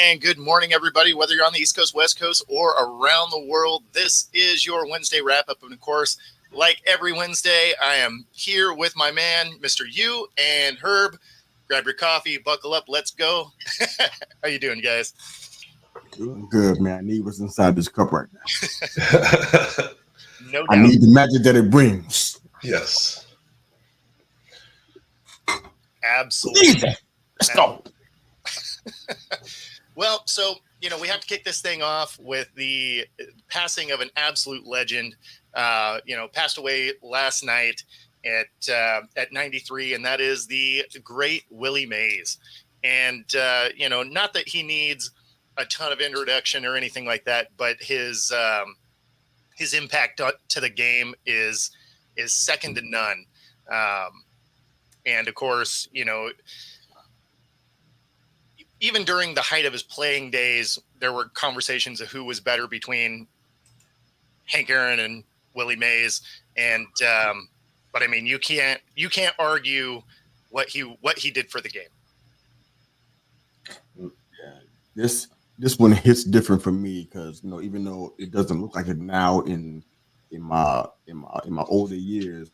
and good morning, everybody, whether you're on the East Coast, West Coast, or around the world. This is your Wednesday wrap-up, and of course, like every Wednesday, I am here with my man, Mr. U and Herb. Grab your coffee, buckle up, let's go. How you doing, guys? Doing good, man. I need what's inside this cup right now. No doubt. I need the magic that it brings. Yes. Absolutely. Let's go. Well, so, we have to kick this thing off with the passing of an absolute legend. Passed away last night at 93, and that is the great Willie Mays. And, not that he needs a ton of introduction or anything like that, but his impact to the game is second to none. And of course, even during the height of his playing days, there were conversations of who was better between Hank Aaron and Willie Mays. And, but I mean, you can't argue what he did for the game. Yeah, this one hits different for me because even though it doesn't look like it now in my older years,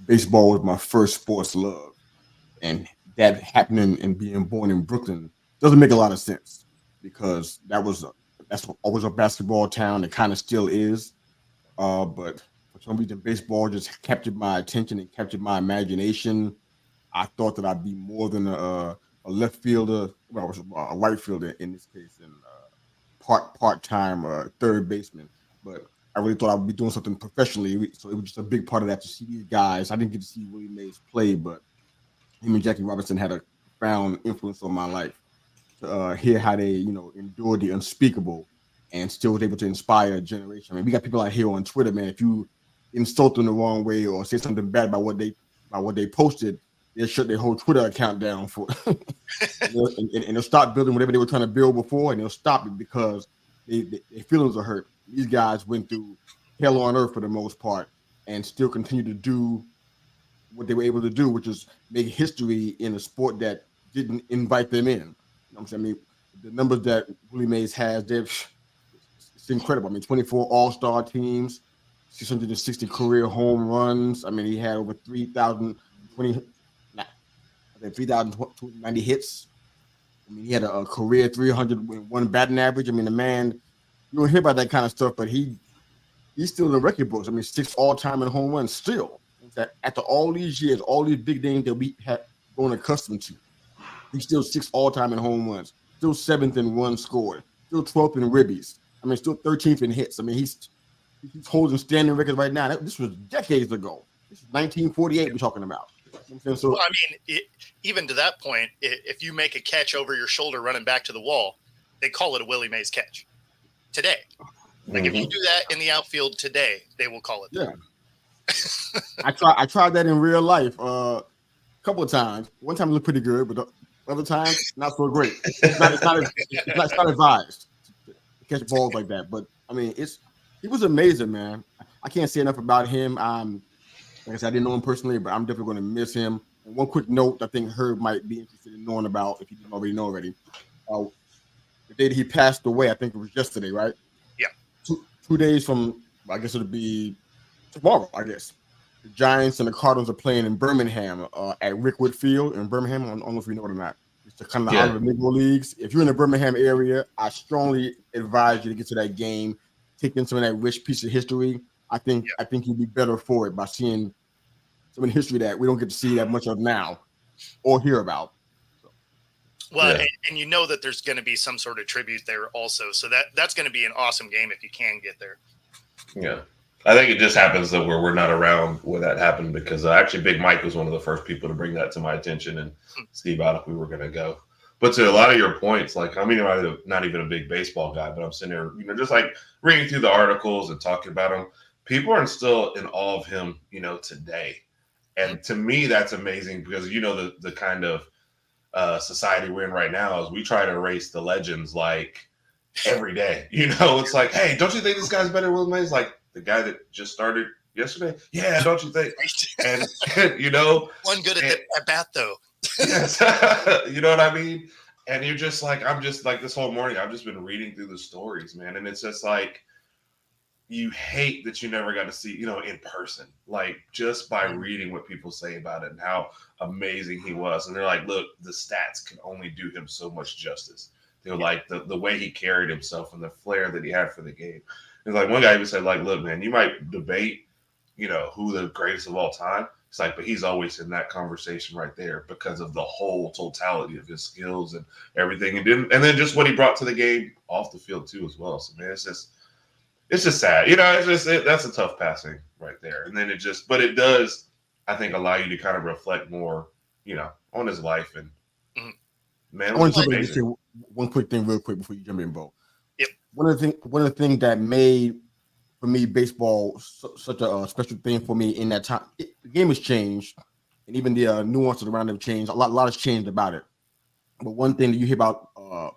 baseball was my first sports love, and that happening and being born in Brooklyn doesn't make a lot of sense because that's always a basketball town. It kind of still is, but for some reason, baseball just captured my attention and captured my imagination. I thought that I'd be more than a left fielder, well, a right fielder in this case, and part-time third baseman. But I really thought I would be doing something professionally, so it was just a big part of that to see these guys. I didn't get to see Willie Mays play, but him and Jackie Robinson had a profound influence on my life. To hear how they, endured the unspeakable and still was able to inspire a generation. I mean, we got people out here on Twitter, man. If you insult them the wrong way or say something bad about what they posted, they'll shut their whole Twitter account down for and they'll stop building whatever they were trying to build before, and they'll stop it because their feelings are hurt. These guys went through hell on earth for the most part and still continue to do what they were able to do, which is make history in a sport that didn't invite them in. You know what I'm saying? I mean, the numbers that Willie Mays has, it's incredible. I mean, 24 all-star teams, 660 career home runs. I mean, he had over 3,090 hits. I mean, he had a career 301 batting average. I mean, the man, you don't hear about that kind of stuff, but he's still in the record books. I mean, 6 all-time in home runs still. That after all these years, all these big names that we have grown accustomed to, he's still 6 all-time in home runs, still 7th in runs scored, still 12th in ribbies. I mean, still 13th in hits. I mean, he's holding standing records right now. This was decades ago. This is 1948 we're talking about. So, well, I mean, even to that point, if you make a catch over your shoulder running back to the wall, they call it a Willie Mays catch today. Like if you do that in the outfield today, they will call it that. Yeah. I tried that in real life a couple of times. One time it looked pretty good, but the other time not so great. It's not advised to catch balls like that. But I mean, he was amazing, man. I can't say enough about him. Like I said, I didn't know him personally, but I'm definitely going to miss him. And one quick note I think Herb might be interested in knowing about, if you didn't already know already. The day that he passed away, I think it was yesterday, right? Yeah. 2 days from, I guess it'll be tomorrow, I guess. The Giants and the Cardinals are playing in Birmingham at Rickwood Field in Birmingham. I don't know if you know it or not. It's the kind of out of the Negro Leagues. If you're in the Birmingham area, I strongly advise you to get to that game, take in some of that rich piece of history. I think you'd be better for it by seeing some of the history that we don't get to see that much of now or hear about. So. Well, and you know that there's going to be some sort of tribute there also. So that's going to be an awesome game if you can get there. Yeah. I think it just happens that we're not around when that happened because actually Big Mike was one of the first people to bring that to my attention and Steve out if we were going to go. But to a lot of your points, like I mean, I'm not even a big baseball guy, but I'm sitting there, just like reading through the articles and talking about him. People are still in awe of him, today. And to me, that's amazing because, the kind of society we're in right now is we try to erase the legends like every day. It's like, hey, don't you think this guy's better than Willie Mays? Like the guy that just started yesterday? Yeah, don't you think? And, One good at bat, though. Yes. You know what I mean? And you're just like, I'm just like this whole morning, I've just been reading through the stories, man. And it's just like, you hate that you never got to see, in person, like just by reading what people say about it and how amazing he was. And they're like, look, the stats can only do him so much justice. They're like the way he carried himself and the flair that he had for the game. It's like one guy even said, like, look, man, you might debate, who the greatest of all time. It's like, but he's always in that conversation right there because of the whole totality of his skills and everything. And then just what he brought to the game off the field too, as well. So man, it's just sad. That's a tough passing right there. And then but it does, I think, allow you to kind of reflect more, on his life. And man, I want to it was just say amazing. one quick thing real quick before you jump in, Bo. Yep. One of the things that made, for me, baseball such a special thing for me in that time, the game has changed, and even the nuances around it have changed. A lot has changed about it. But one thing that you hear about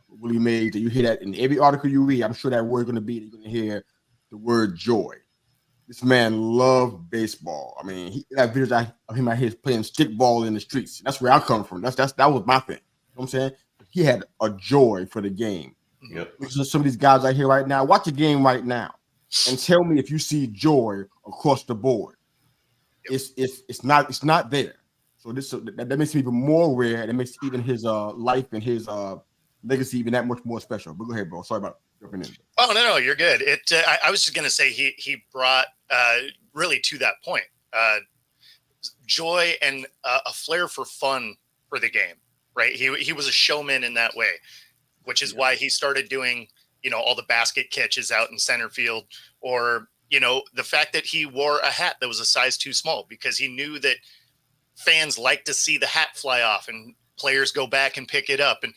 Willie Mays, that you hear that in every article you read, I'm sure that word's going to be, that you're going to hear the word joy. This man loved baseball. I mean, he had videos of him out here playing stickball in the streets. That's where I come from. That was my thing. You know what I'm saying? He had a joy for the game. Yep. Listen to some of these guys out here right now. Watch a game right now and tell me if you see joy across the board. Yep. It's not there. So that makes him even more rare, and it makes even his life and his legacy even that much more special. But go ahead, bro. Sorry about jumping in. Oh no, you're good. I was just gonna say he brought really to that point joy and a flair for fun for the game. Right? He was a showman in that way, which is why he started doing all the basket catches out in center field, or the fact that he wore a hat that was a size too small because he knew that fans like to see the hat fly off and players go back and pick it up. And,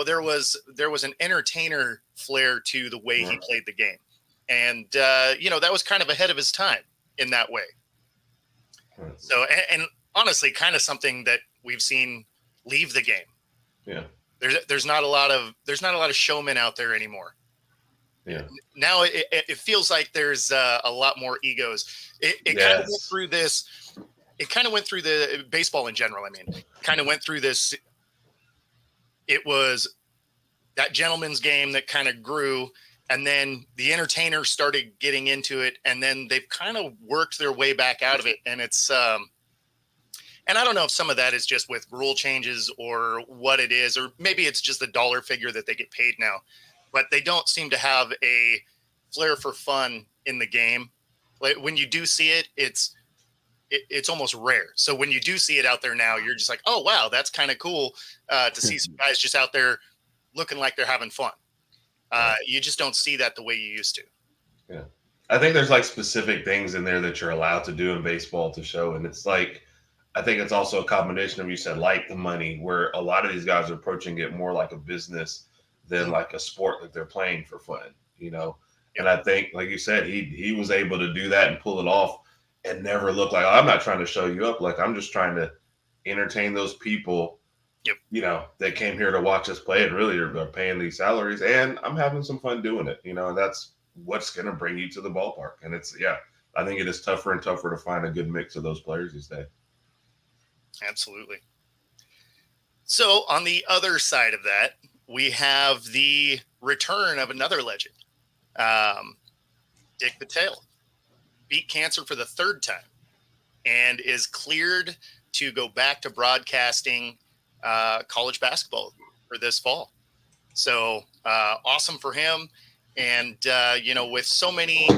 there was an entertainer flair to the way he played the game. And, that was kind of ahead of his time in that way. So, and honestly, kind of something that we've seen leave the game. Yeah. There's not a lot of showmen out there anymore. Yeah. Now it feels like there's a lot more egos. It kind of went through this. It kind of went through the baseball in general. I mean, kind of went through this. It was that gentleman's game that kind of grew, and then the entertainer started getting into it, and then they've kind of worked their way back out of it. And it's, and I don't know if some of that is just with rule changes or what it is, or maybe it's just the dollar figure that they get paid now, but they don't seem to have a flair for fun in the game. Like when you do see it, it's almost rare. So when you do see it out there now, you're just like, oh, wow, that's kind of cool to see some guys just out there looking like they're having fun. You just don't see that the way you used to. Yeah. I think there's like specific things in there that you're allowed to do in baseball to show. And it's like, I think it's also a combination of, you said, like the money, where a lot of these guys are approaching it more like a business than like a sport that they're playing for fun, And I think, like you said, he was able to do that and pull it off and never look like, oh, I'm not trying to show you up. Like, I'm just trying to entertain those people, that came here to watch us play and really are paying these salaries. And I'm having some fun doing it, and that's what's going to bring you to the ballpark. And I think it is tougher and tougher to find a good mix of those players these days. Absolutely. So on the other side of that, we have the return of another legend, Dick Vitale. Beat cancer for the third time and is cleared to go back to broadcasting college basketball for this fall. So awesome for him. And, with so many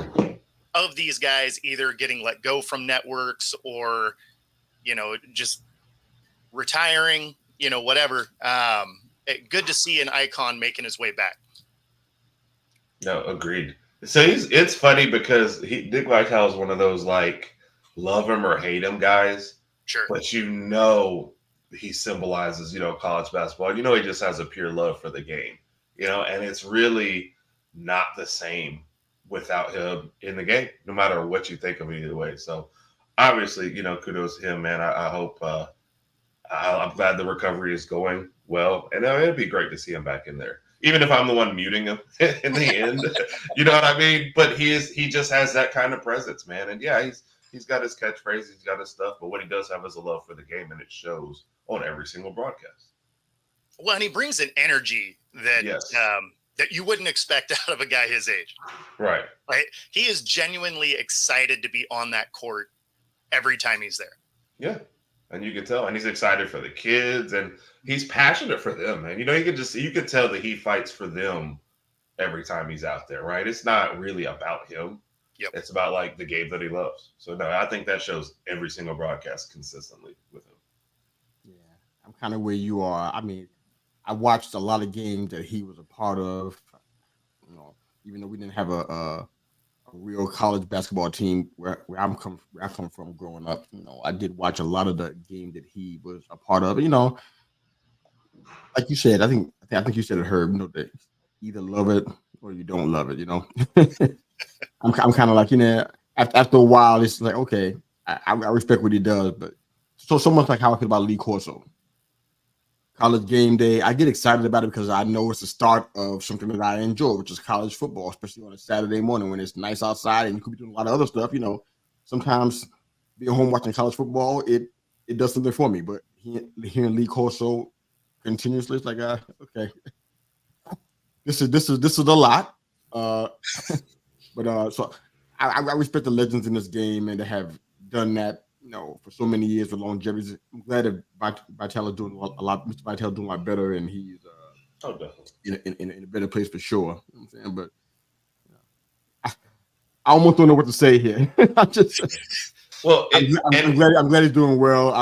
of these guys either getting let go from networks or, just retiring, whatever. Good to see an icon making his way back. No, agreed. So it's funny because Dick Vitale is one of those like love him or hate him guys. Sure. But he symbolizes, college basketball. He just has a pure love for the game, and it's really not the same without him in the game, no matter what you think of either way. So obviously, kudos to him, man. I hope I'm glad the recovery is going well. And it'd be great to see him back in there. Even if I'm the one muting him in the end, you know what I mean? But he just has that kind of presence, man. And yeah, he's got his catchphrase, he's got his stuff, but what he does have is a love for the game, and it shows on every single broadcast. Well, and he brings an energy that Yes. that you wouldn't expect out of a guy his age. Right. Right? He is genuinely excited to be on that court every time he's there. Yeah. And you can tell, and he's excited for the kids, and he's passionate for them. And you could tell that he fights for them every time he's out there, right? It's not really about him. Yep. It's about like the game that he loves. So no, I think that shows every single broadcast consistently with him. Yeah, I'm kind of where you are. I mean, I watched a lot of games that he was a part of. You know, even though we didn't have a real college basketball team where I come from growing up, you know, I did watch a lot of the game that he was a part of. You know, like you said, I think you said it, Herb. You know, that either love it or you don't love it. You know, I'm kind of like, you know, after a while, it's like, okay, I respect what he does, but so much like how I feel about Lee Corso. College game day, I get excited about it because I know it's the start of something that I enjoy, which is college football, especially on a Saturday morning when it's nice outside and you could be doing a lot of other stuff. You know, sometimes being home watching college football, it does something for me. But hearing Lee Corso continuously, it's like, okay, this is a lot. But so I respect the legends in this game and to have done that, you know, for so many years with longevity. I'm glad that Vitale is doing a lot. Mr. Vitale doing a lot better, and he's Definitely in a better place for sure. You know what I'm saying, but I almost don't know what to say here. I'm glad he's doing well.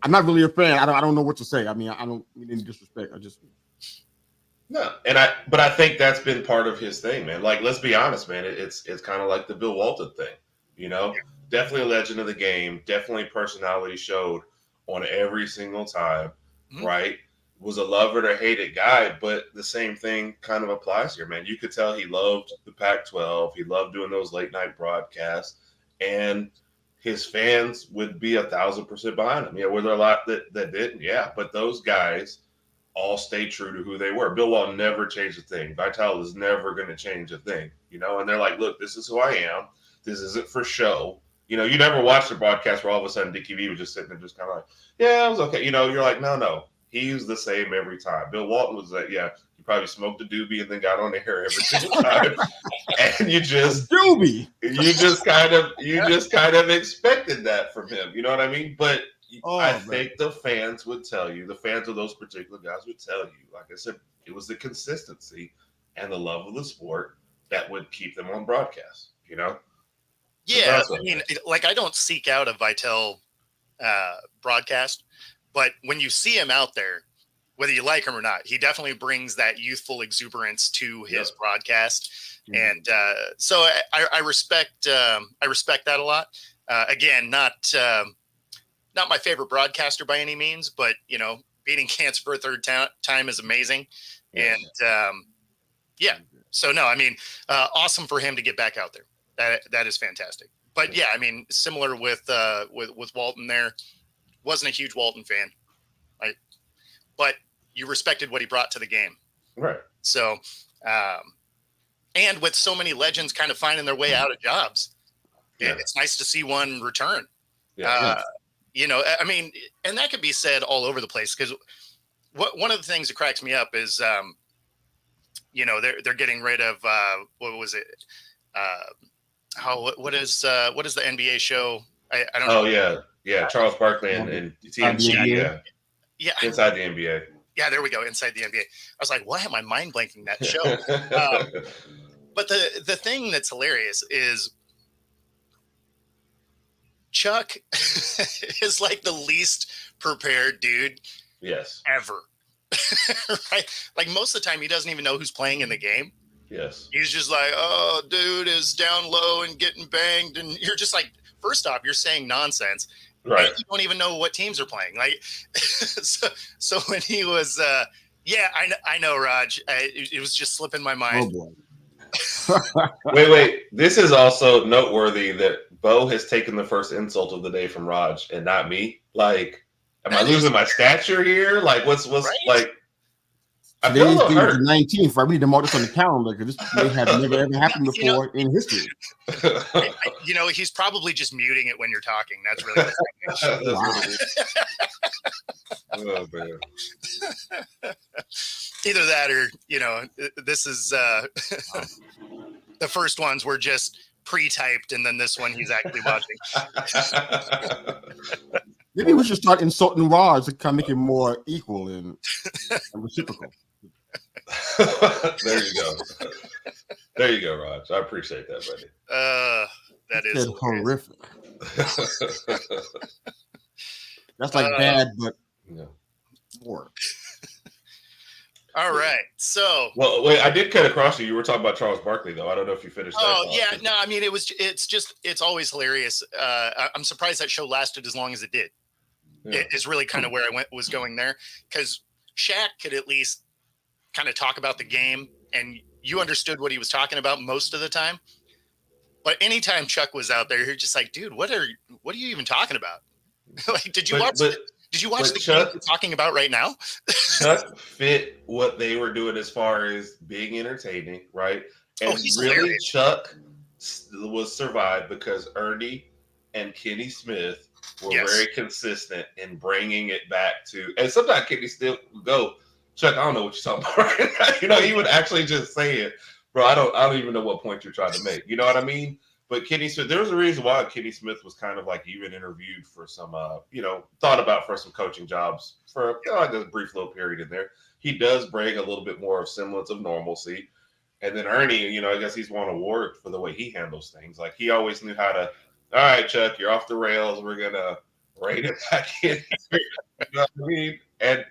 I'm not really a fan. I don't know what to say. I mean, I don't mean any disrespect. No, but I think that's been part of his thing, man. Like, let's be honest, man. It's kind of like the Bill Walton thing, you know. Definitely a legend of the game. Definitely personality showed on every single time, right? Was a lover to hated guy, but the same thing kind of applies here, man. You could tell he loved the Pac-12. He loved doing those late night broadcasts, and his fans would be 1,000% behind him. Yeah, were there a lot that didn't? Yeah, but those guys all stay true to who they were. Bill Walton never changed a thing. Vitale is never going to change a thing, you know. And they're like, look, this is who I am. This isn't for show. You know, you never watched the broadcast where all of a sudden Dickie V was just sitting there just kind of like, yeah, it was okay. You know, you're like, no. He was the same every time. Bill Walton was like, yeah, he probably smoked a doobie and then got on the air every single time. And you just kind of expected that from him. You know what I mean? But I think the fans would tell you, the fans of those particular guys would tell you, like I said, it was the consistency and the love of the sport that would keep them on broadcast, you know? Yeah, I mean, like, I don't seek out a Vitale broadcast, but when you see him out there, whether you like him or not, he definitely brings that youthful exuberance to his broadcast, and so I respect that a lot. Again, not my favorite broadcaster by any means, but you know, beating cancer for a third time is amazing, and so no, I mean, awesome for him to get back out there. That is fantastic. But yeah, I mean, similar with Walton there. Wasn't a huge Walton fan, right? But you respected what he brought to the game. Right. So, and with so many legends kind of finding their way out of jobs, it's nice to see one return. Yeah. You know, I mean, and that could be said all over the place, because one of the things that cracks me up is, you know, they're getting rid of, what was it? What is the NBA show? I don't know. Oh yeah, Charles Barkley and TNT. Yeah, Inside the NBA. Yeah, there we go. Inside the NBA. I was like, why am I mind blanking that show? But the thing that's hilarious is Chuck is like the least prepared dude. Yes. Ever. Right? Like, most of the time he doesn't even know who's playing in the game. Yes. He's just like, oh, dude is down low and getting banged. And you're just like, first off, you're saying nonsense. Right. You don't even know what teams are playing. Like, so when he was, I know, Raj. It was just slipping my mind. Oh, boy. Wait. This is also noteworthy that Bo has taken the first insult of the day from Raj and not me. Like, am I losing my stature here? Like, what's right? Like, I feel a little hurt. The 19th. I read them all this on the calendar because this may have never ever happened before in history. You know, he's probably just muting it when you're talking. That's really Oh man. Either that or, this is the first ones were just pre-typed, and then this one he's actually watching. Maybe we should start insulting Raj to kind of make it more equal and reciprocal. There you go. There you go, Raj. I appreciate that, buddy. That is horrific. That's like bad, but more. All right. So, well, wait, I did cut across you. You were talking about Charles Barkley, though. I don't know if you finished that. Oh, yeah. No, I mean, it's always hilarious. I'm surprised that show lasted as long as it did. Yeah. It is really kind of where I was going there, because Shaq could at least kind of talk about the game, and you understood what he was talking about most of the time. But anytime Chuck was out there, you're just like, dude, what are you even talking about? Like, did you watch the Chuck, game we're talking about right now? Chuck fit what they were doing as far as being entertaining, right? And really, hilarious. Chuck was survived because Ernie and Kenny Smith were very consistent in bringing it back to. And sometimes Kenny still would go, Chuck, I don't know what you're talking about. He would actually just say it, bro. I don't even know what point you're trying to make. You know what I mean? But Kenny Smith, there was a reason why Kenny Smith was kind of like even interviewed for some, thought about for some coaching jobs for like a brief little period in there. He does bring a little bit more of semblance of normalcy. And then Ernie, I guess he's won an award for the way he handles things. Like he always knew how to, all right, Chuck, you're off the rails. We're going to rein it back in. You know what I mean? And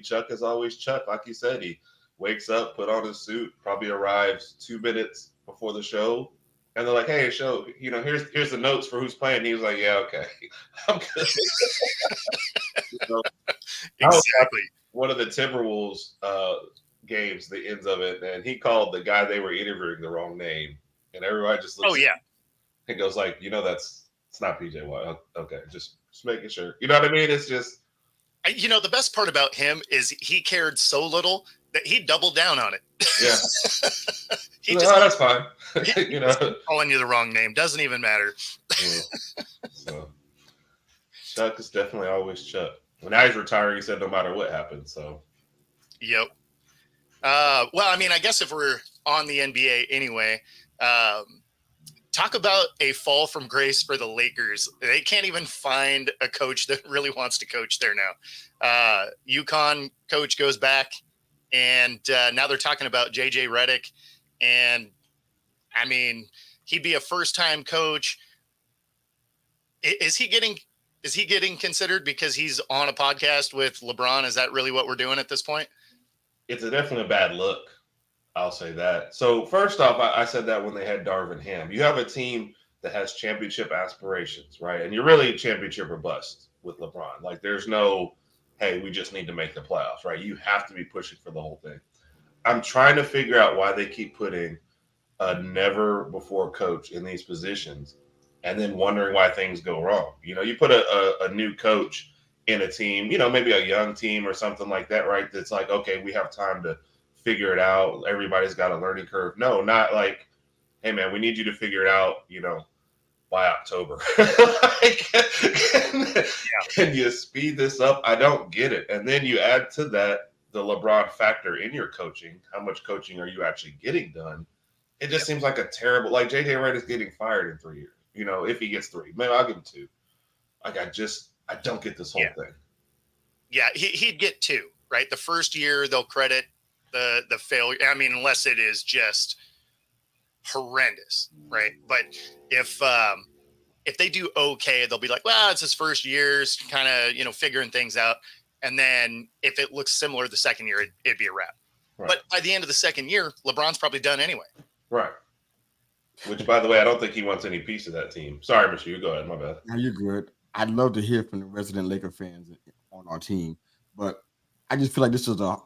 Chuck is always Chuck. Like you said, he wakes up, put on his suit, probably arrives 2 minutes before the show, and they're like, "Hey, show, here's the notes for who's playing." And he was like, "Yeah, okay, I'm good." Exactly. One of the Timberwolves games, the ends of it, and he called the guy they were interviewing the wrong name, and everybody just looks. Oh yeah, and goes like, it's not PJ Watt. Okay, just making sure. You know what I mean? It's just. The best part about him is he cared so little that he doubled down on it. Yeah. That's fine. Calling you the wrong name doesn't even matter. So Chuck is definitely always Chuck. When now he's retiring, he said no matter what happens. So. Yep. Well, I guess if we're on the NBA anyway, talk about a fall from grace for the Lakers. They can't even find a coach that really wants to coach there now. UConn coach goes back, and now they're talking about JJ Redick. And he'd be a first-time coach. Is he getting considered because he's on a podcast with LeBron? Is that really what we're doing at this point? It's definitely a bad look. I'll say that. So first off, I said that when they had Darvin Ham. You have a team that has championship aspirations, right? And you're really championship or bust with LeBron. Like there's no, hey, we just need to make the playoffs, right? You have to be pushing for the whole thing. I'm trying to figure out why they keep putting a never before coach in these positions and then wondering why things go wrong. You put a new coach in a team, maybe a young team or something like that, right? That's like, okay, we have time to figure it out. Everybody's got a learning curve. No, not like, hey man, we need you to figure it out, by October. Can you speed this up? I don't get it. And then you add to that the LeBron factor in your coaching. How much coaching are you actually getting done? It just seems like a terrible, like JJ Redick is getting fired in 3 years. If he gets 3, maybe I'll give him 2. Like I don't get this whole thing. Yeah, he'd get 2, right? The first year they'll credit the failure. Unless it is just horrendous, right? But if they do okay, they'll be like, well, it's his first year's kind of, figuring things out. And then if it looks similar the second year, it'd be a wrap. Right. But by the end of the second year, LeBron's probably done anyway. Right. Which, by the way, I don't think he wants any piece of that team. Sorry, Mr. You go ahead. My bad. No, you're good. I'd love to hear from the resident Laker fans on our team, but I just feel like this is a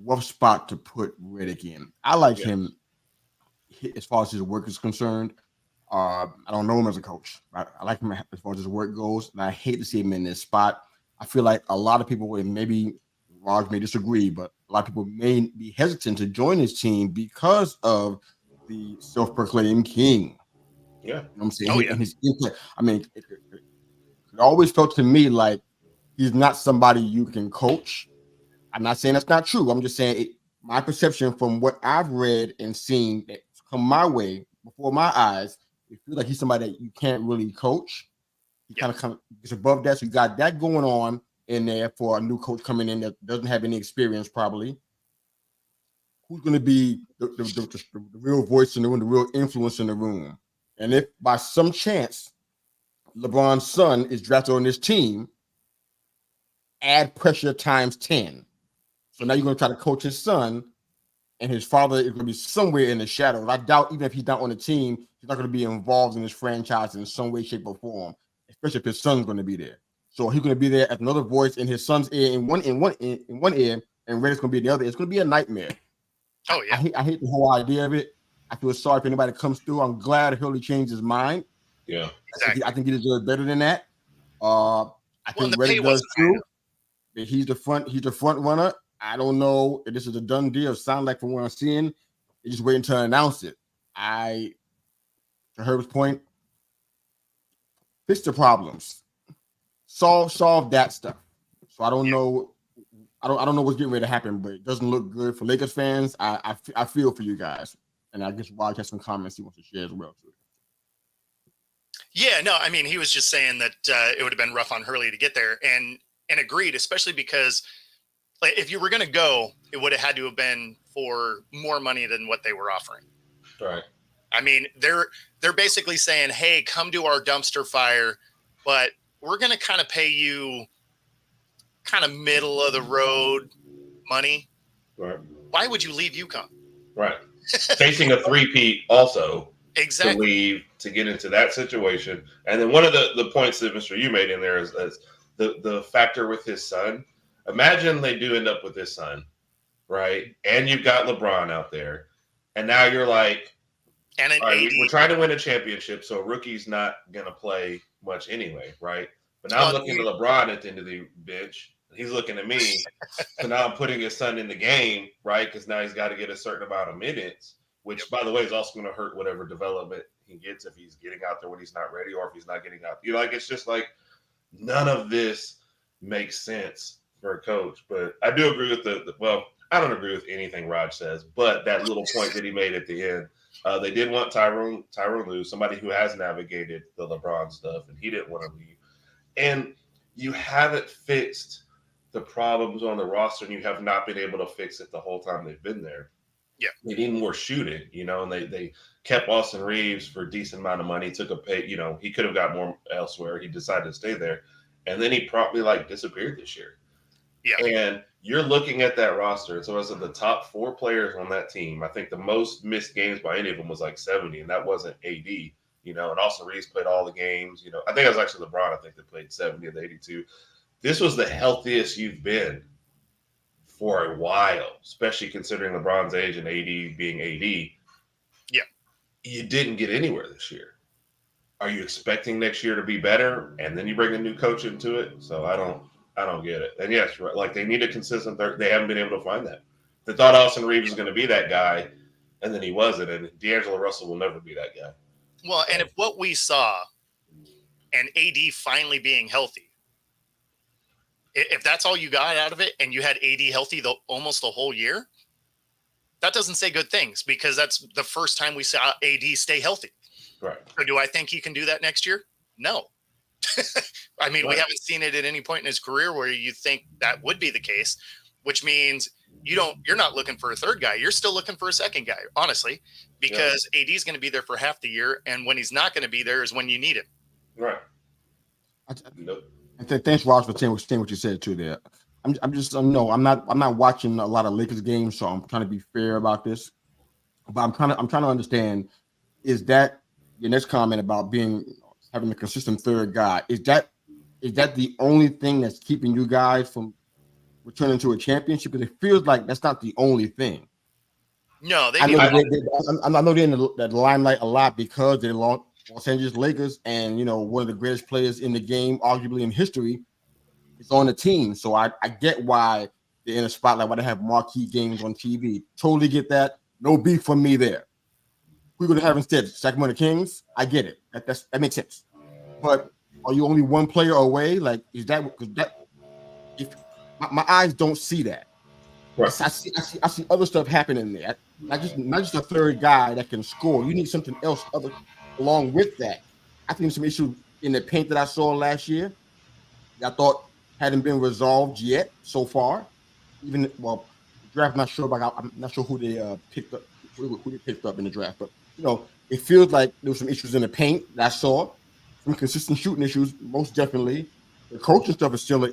rough spot to put Redick in. I like him as far as his work is concerned. I don't know him as a coach. I like him as far as his work goes, and I hate to see him in this spot. I feel like a lot of people, maybe Raj may disagree, but a lot of people may be hesitant to join his team because of the self-proclaimed king. Yeah. You know what I'm saying? And his impact. It always felt to me like he's not somebody you can coach. I'm not saying that's not true. I'm just saying my perception from what I've read and seen that come my way before my eyes, it feels like he's somebody that you can't really coach. He kind of gets above that. So you got that going on in there for a new coach coming in that doesn't have any experience probably. Who's going to be the real voice in the room, the real influence in the room? And if by some chance LeBron's son is drafted on this team, add pressure times 10. So now you're going to try to coach his son, and his father is going to be somewhere in the shadows. I doubt even if he's not on the team, he's not going to be involved in this franchise in some way, shape, or form, especially if his son's going to be there. So he's going to be there as another voice in his son's ear in one ear, and Reddick's going to be in the other. It's going to be a nightmare. Oh, yeah. I hate the whole idea of it. I feel sorry if anybody comes through. I'm glad Hurley changed his mind. Yeah. Exactly. I think he deserves better than that. I think the pay Reddick does wasn't high too. enough. He's the front runner. I don't know if this is a done deal. It sounds like from what I'm seeing, they're just waiting to announce it. To Herb's point, fix the problems. Solve that stuff. So I don't know. I don't know what's getting ready to happen, but it doesn't look good for Lakers fans. I feel for you guys, and I guess Raj has some comments he wants to share as well too. Yeah, no, I mean, he was just saying that it would have been rough on Hurley to get there, and agreed, especially because like, if you were going to go, it would have had to have been for more money than what they were offering. Right. I mean, they're basically saying, hey, come to our dumpster fire, but we're going to kind of pay you kind of middle of the road money. Right. Why would you leave UConn? Right. Facing a three-peat also Exactly. to leave to get into that situation. And then one of the points that Mr. You made in there is the factor with his son. Imagine they do end up with his son, right? And you've got LeBron out there. And now you're like, And an all right, 80. we're trying to win a championship, so a rookie's not going to play much anyway, right? But now I'm looking at LeBron at the end of the bench. He's looking at me. So now I'm putting his son in the game, right? Because now he's got to get a certain amount of minutes, which, by the way, is also going to hurt whatever development he gets if he's getting out there when he's not ready or if he's not getting out. You know, like it's just like none of this makes sense for a coach. But I do agree with well, I don't agree with anything Raj says, but that little point that he made at the end, they did want Tyronn Lue, somebody who has navigated the LeBron stuff, and he didn't want to leave. And you haven't fixed the problems on the roster, and you have not been able to fix it the whole time they've been there. Yeah. They need more shooting, you know, and they kept Austin Reeves for a decent amount of money, took a pay, you know, he could have got more elsewhere. He decided to stay there. And then he promptly disappeared this year. Yeah. And you're looking at that roster. So as of the top 4 players on that team, I think the most missed games by any of them was 70, and that wasn't AD, you know, and Austin Reeves played all the games, you know. I think it was actually LeBron, I think, that played 70 of the 82. This was the healthiest you've been for a while, especially considering LeBron's age and AD being AD. Yeah. You didn't get anywhere this year. Are you expecting next year to be better? And then you bring a new coach into it? So I don't get it. And yes, right, like they need a consistent they haven't been able to find that. They thought Austin Reeves was going to be that guy, and then he wasn't. And D'Angelo Russell will never be that guy. Well, and if what we saw and AD finally being healthy, if that's all you got out of it and you had AD healthy almost the whole year, that doesn't say good things because that's the first time we saw AD stay healthy. Right. So do I think he can do that next year? No. I mean, Right. We haven't seen it at any point in his career where you think that would be the case, which means you're not looking for a third guy. You're still looking for a second guy, honestly, because AD is going to be there for half the year. And when he's not going to be there is when you need him. Right. Nope. Thanks, Ross, for saying what you said too. There, I'm just I'm not watching a lot of Lakers games, so I'm trying to be fair about this. But I'm trying to understand: is that your next comment about having a consistent third guy? Is that the only thing that's keeping you guys from returning to a championship? Because it feels like that's not the only thing. No, I know they're in the limelight a lot because they're Los Angeles Lakers, and one of the greatest players in the game, arguably in history, is on the team. So I get why they're in a spotlight, why they have marquee games on TV. Totally get that. No beef from me there. We're going to have instead Sacramento Kings. I get it. That makes sense. But are you only one player away? Like, is that because if my eyes don't see that. Right. I see other stuff happening there. Not just a third guy that can score. You need something else along with that. I think some issues in the paint that I saw last year that I thought hadn't been resolved yet so far. Even the draft, I'm not sure who they picked up, who they picked up in the draft, but it feels like there were some issues in the paint that I saw, some consistent shooting issues, most definitely. The coaching stuff is still a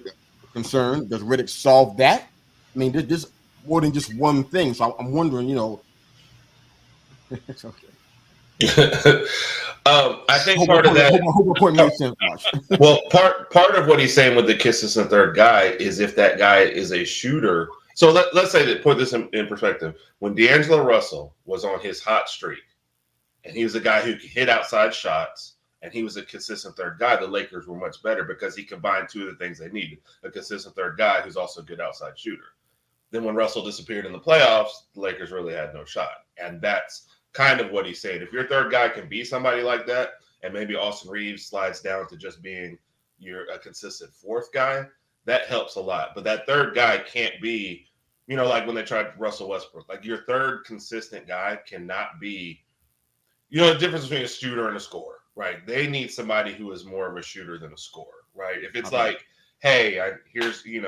concern. Does Riddick solve that? I mean, there's more than just one thing. So I'm wondering, it's okay. I think part of that. Hope my point made sense. Well, part of what he's saying with the consistent third guy is if that guy is a shooter. So let's say that, put this in perspective. When D'Angelo Russell was on his hot streak, and he was a guy who could hit outside shots, and he was a consistent third guy, the Lakers were much better because he combined two of the things they needed: a consistent third guy who's also a good outside shooter. Then when Russell disappeared in the playoffs, the Lakers really had no shot, and that's kind of what he's saying. If your third guy can be somebody like that, and maybe Austin Reeves slides down to just being a consistent fourth guy, that helps a lot. But that third guy can't be, like when they tried Russell Westbrook. Like, your third consistent guy cannot be, the difference between a shooter and a scorer, right? They need somebody who is more of a shooter than a scorer, right? If it's like, hey, here's, they've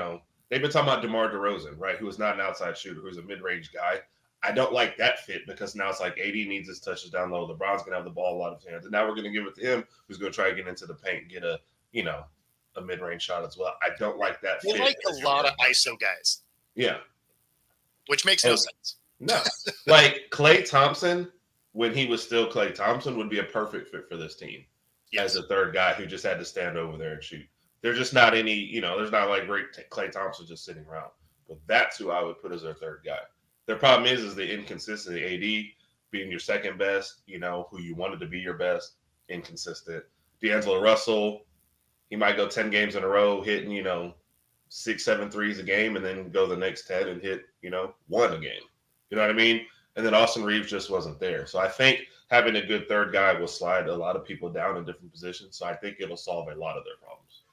been talking about DeMar DeRozan, right, who is not an outside shooter, who's a mid-range guy. I don't like that fit because now it's like AD needs his touches down low. LeBron's going to have the ball a lot of his hands. And now we're going to give it to him, who's going to try to get into the paint and get a mid-range shot as well. I don't like that fit. They like a lot of ISO guys. Yeah. Which makes no sense. No. Like Klay Thompson, when he was still Klay Thompson, would be a perfect fit for this team as a third guy who just had to stand over there and shoot. There's just not any, there's not like great Klay Thompson just sitting around. But that's who I would put as their third guy. Their problem is the inconsistency. AD being your second best, who you wanted to be your best, inconsistent. D'Angelo Russell, he might go 10 games in a row hitting, 6-7 threes a game and then go the next 10 and hit, 1 a game. You know what I mean? And then Austin Reeves just wasn't there. So I think having a good third guy will slide a lot of people down in different positions. So I think it'll solve a lot of their problems.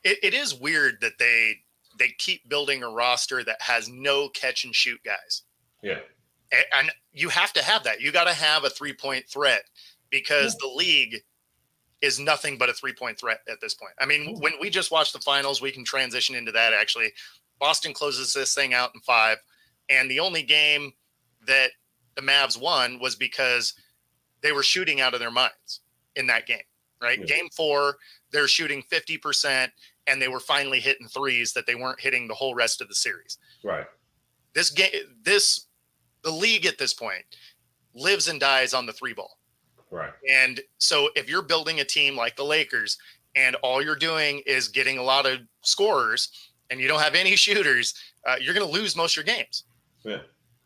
It is weird that they keep building a roster that has no catch and shoot guys. Yeah. And you have to have that. You got to have a 3-point threat because the league is nothing but a 3-point threat at this point. I mean, when we just watched the finals, we can transition into that actually. Boston closes this thing out in 5. And the only game that the Mavs won was because they were shooting out of their minds in that game, right? Yeah. Game 4, they're shooting 50% and they were finally hitting threes that they weren't hitting the whole rest of the series. Right. The league at this point lives and dies on the 3 ball. Right. And so if you're building a team like the Lakers and all you're doing is getting a lot of scorers and you don't have any shooters, you're going to lose most of your games. Yeah.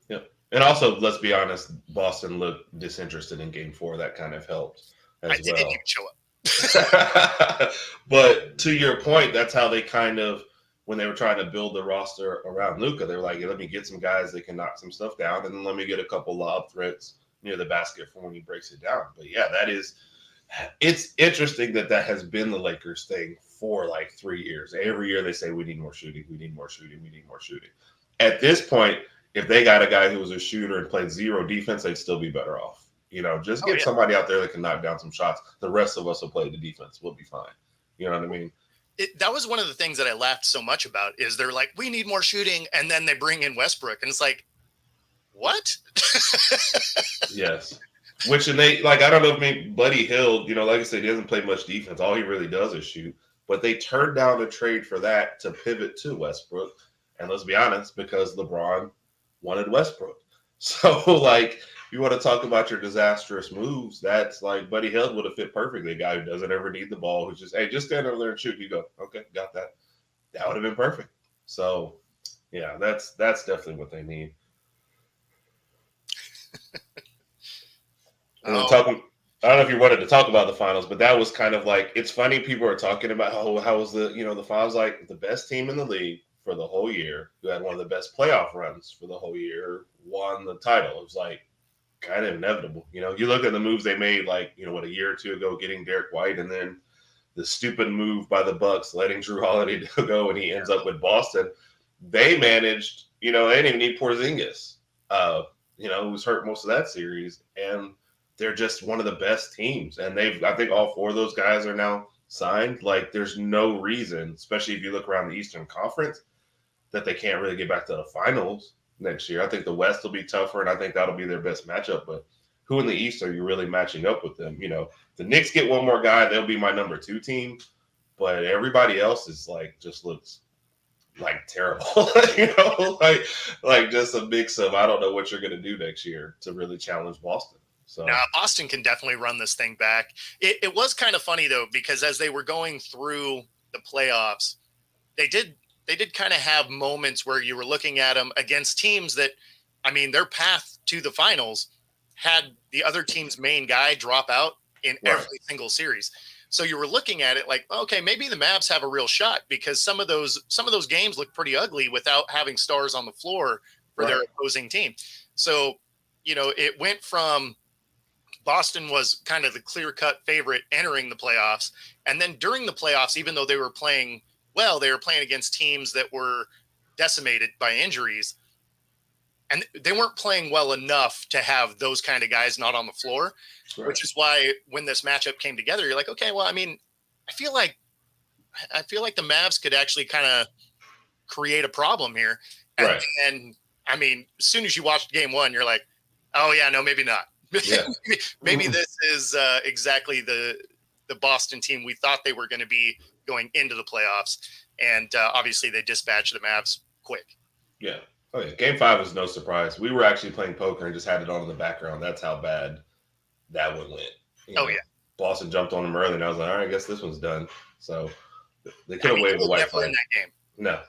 Yeah. And also, let's be honest, Boston looked disinterested in game 4. That kind of helped as well. Didn't even show up. But to your point, that's how they kind of, when they were trying to build the roster around Luka, they were like, let me get some guys that can knock some stuff down, and then let me get a couple lob threats near the basket for when he breaks it down. But yeah, it's interesting that has been the Lakers thing for like 3 years. Every year they say, we need more shooting, we need more shooting, we need more shooting. At this point, if they got a guy who was a shooter and played zero defense, they'd still be better off. Just get somebody out there that can knock down some shots. The rest of us will play the defense. We'll be fine. You know what I mean? That was one of the things that I laughed so much about is they're like, we need more shooting. And then they bring in Westbrook. And it's like, what? Yes. Which, and they, like, I don't know if Buddy Hield, like I said, he doesn't play much defense. All he really does is shoot. But they turned down a trade for that to pivot to Westbrook. And let's be honest, because LeBron wanted Westbrook. So, like, if you want to talk about your disastrous moves, that's like Buddy Hield would have fit perfectly. A guy who doesn't ever need the ball, who's just, hey, just stand over there and shoot. You go, okay, got that. That would have been perfect. So, yeah, that's definitely what they need. I don't know if you wanted to talk about the finals, but that was kind of like, it's funny. People are talking about how was the finals, like the best team in the league for the whole year, who had one of the best playoff runs for the whole year, won the title. It was like kind of inevitable. You look at the moves they made, like, a year or two ago, getting Derek White, and then the stupid move by the Bucks, letting Drew Holiday go, and he ends up with Boston. They managed, they didn't even need Porzingis, who was hurt most of that series, and they're just one of the best teams. And I think all 4 of those guys are now signed. Like, there's no reason, especially if you look around the Eastern Conference, that they can't really get back to the finals next year. I think the West will be tougher, and I think that'll be their best matchup. But who in the East are you really matching up with them? The Knicks get one more guy, they'll be my number 2 team. But everybody else is just looks like terrible, like just a mix of I don't know what you're going to do next year to really challenge Boston. So now Boston can definitely run this thing back. It was kind of funny though, because as they were going through the playoffs, they did kind of have moments where you were looking at them against teams that, their path to the finals had the other team's main guy drop out in every single series. So you were looking at it like, okay, maybe the Mavs have a real shot, because some of those games look pretty ugly without having stars on the floor for their opposing team. So, it went from Boston was kind of the clear-cut favorite entering the playoffs. And then during the playoffs, even though they were playing well, they were playing against teams that were decimated by injuries. And they weren't playing well enough to have those kind of guys not on the floor, which is why when this matchup came together, you're like, okay, well, I feel like the Mavs could actually kind of create a problem here. And as soon as you watched game 1, you're like, oh yeah, no, maybe not. Yeah. Maybe this is exactly the Boston team we thought they were going to be going into the playoffs. And obviously they dispatched the Mavs quick. Yeah. Oh, yeah. Game 5 was no surprise. We were actually playing poker and just had it on in the background. That's how bad that one went. Yeah. Boston jumped on them early, and I was like, all right, I guess this one's done. So they could have waved the white flag. In that game. No.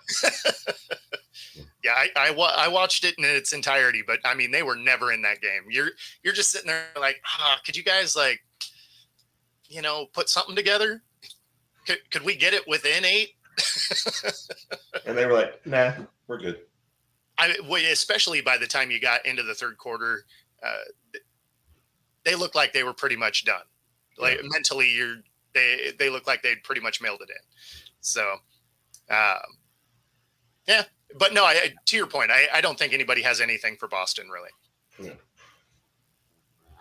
Yeah, I watched it in its entirety, but they were never in that game. You're just sitting there like, could you guys put something together? Could we get it within 8? And they were like, nah, we're good. Especially by the time you got into the third quarter, they looked like they were pretty much done. Like mentally, they looked like they'd pretty much mailed it in. So, yeah. But no, to your point, I don't think anybody has anything for Boston, really.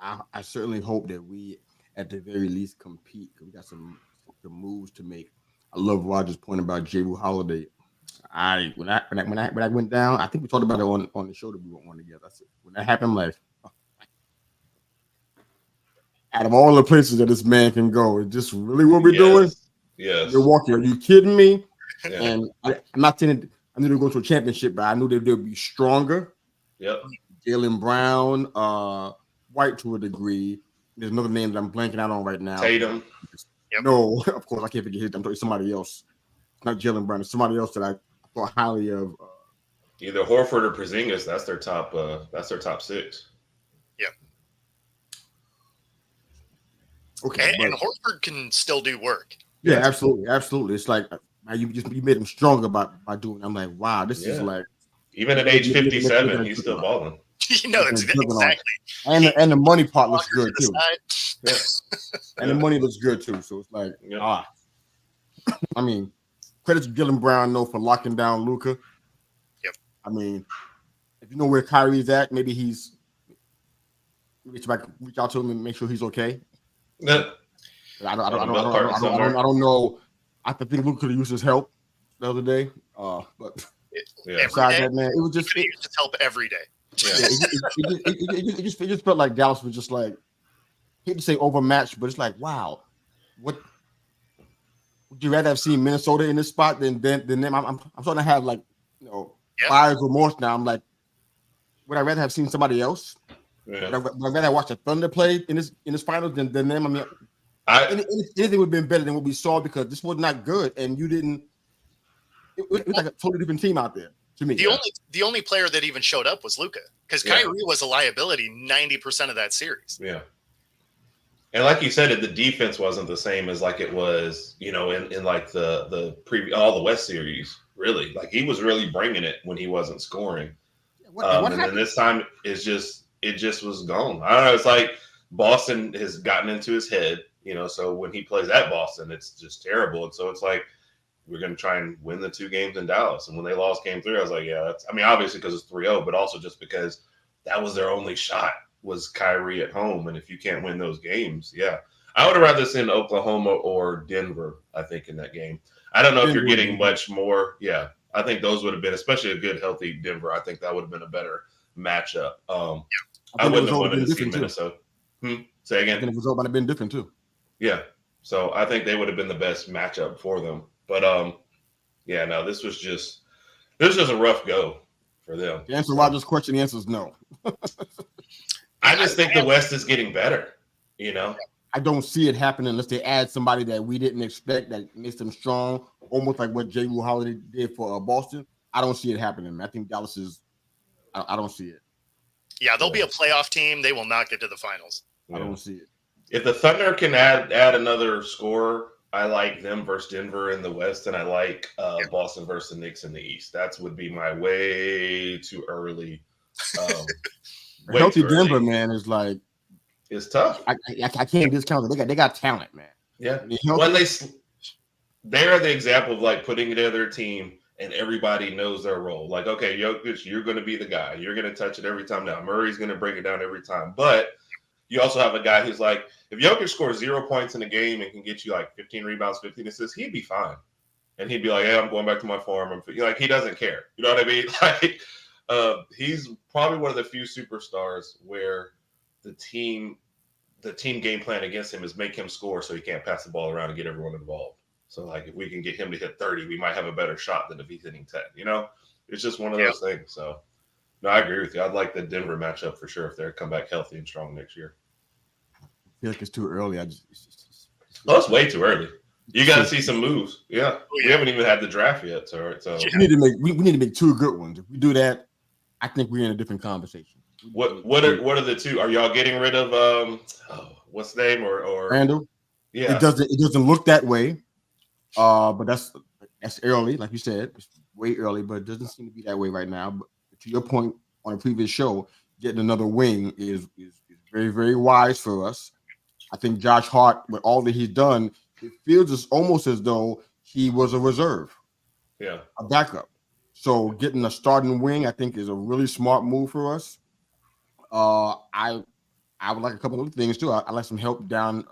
Yeah. I certainly hope that we, at the very least, compete. We got some moves to make. I love Roger's point about Jrue Holiday. When I went down, I think we talked about it on the show that we went on together. I said, when that happened, I'm like, out of all the places that this man can go, is this really what we're doing? Yes. Milwaukee, are you kidding me? Yeah. And I'm not saying I knew they were going to a championship, but I knew that they'd be stronger. Yep. Jaylen Brown, White to a degree. There's another name that I'm blanking out on right now. Tatum. Yep. No, of course I can't forget him. I'm talking somebody else. Not Jaylen Brown. It's somebody else that I thought highly of. Either Horford or Porzingis. That's their top. That's their top 6. Yeah. Okay. And Horford can still do work. Yeah, absolutely. It's like you made him stronger by doing. I'm like, wow, this is like. Even at age 57, he's still balling. Exactly. And the money part looks good too. Yeah. And the money looks good too. So it's like, credit to Jaylen Brown though for locking down Luka. Yep. If you know where Kyrie's at, maybe reach out to him and make sure he's okay. Yeah. I don't know. I think Luka could have used his help the other day. But besides that, man, it was just help every day. Yeah. It just felt like Dallas was just like, I hate to say overmatched, but it's like, wow, what would you rather have seen Minnesota in this spot than them? I'm starting to have buyer's remorse now. I'm like, would I rather have seen somebody else? Yeah. Would I rather watch the Thunder play in this finals than them? Anything would have been better than what we saw, because this was not good, and you didn't. It was like a totally different team out there to me. The only player that even showed up was Luka, because Kyrie was a liability 90% of that series. Yeah. And like you said, the defense wasn't the same as like it was, in like the all the West series. Really, like he was really bringing it when he wasn't scoring. What and then this time it just was gone. I don't know. It's like Boston has gotten into his head. So when he plays at Boston, it's just terrible. And so it's like, we're going to try and win the 2 games in Dallas. And when they lost game 3, I was like, yeah, obviously because it's 3-0, but also just because that was their only shot was Kyrie at home. And if you can't win those games, yeah. I would have rather seen Oklahoma or Denver, I think, in that game. I don't know if you're getting much more. Yeah, I think those would have been, especially a good, healthy Denver. I think that would have been a better matchup. I wouldn't have wanted to see Minnesota. Say again? I think the result might have been different, too. Yeah. So I think they would have been the best matchup for them. But, this was just a rough go for them. To answer Roger's question, the answer is no. I just think the West is getting better, I don't see it happening unless they add somebody that we didn't expect that makes them strong, almost like what J. Rule Holiday did for Boston. I don't see it happening. I think Dallas is – I don't see it. Yeah, they'll be a playoff team. They will not get to the finals. I don't see it. If the Thunder can add another scorer, I like them versus Denver in the West, and I like Boston versus the Knicks in the East. That would be my way too early. Healthy Denver, man, is like it's tough. I can't discount it. They got talent, man. Yeah, when they're the example of like putting together a team and everybody knows their role. Like, okay, Jokic, you're going to be the guy. You're going to touch it every time. Now Murray's going to break it down every time, but you also have a guy who's like, if Jokic scores 0 points in a game and can get you like 15 rebounds, 15 assists, he'd be fine. And he'd be like, hey, I'm going back to my form. Like, he doesn't care. You know what I mean? Like, he's probably one of the few superstars where the team game plan against him is make him score so he can't pass the ball around and get everyone involved. So, like, if we can get him to hit 30, we might have a better shot than if he's hitting 10. It's just one of those things. So, no, I agree with you. I'd like the Denver matchup for sure if they come back healthy and strong next year. I feel like it's too early. It's way too early. You got to see some moves. Yeah. We haven't even had the draft yet. So we need to make 2 good ones. If we do that, I think we're in a different conversation. What are the 2? Are y'all getting rid of what's the name or Randall? Yeah. It doesn't look that way. But that's early, like you said. It's way early, but it doesn't seem to be that way right now. But to your point on a previous show, getting another wing is very, very wise for us. I think Josh Hart, with all that he's done, it feels almost as though he was a reserve, a backup. So getting a starting wing, I think, is a really smart move for us. I would like a couple of other things too. I like some help down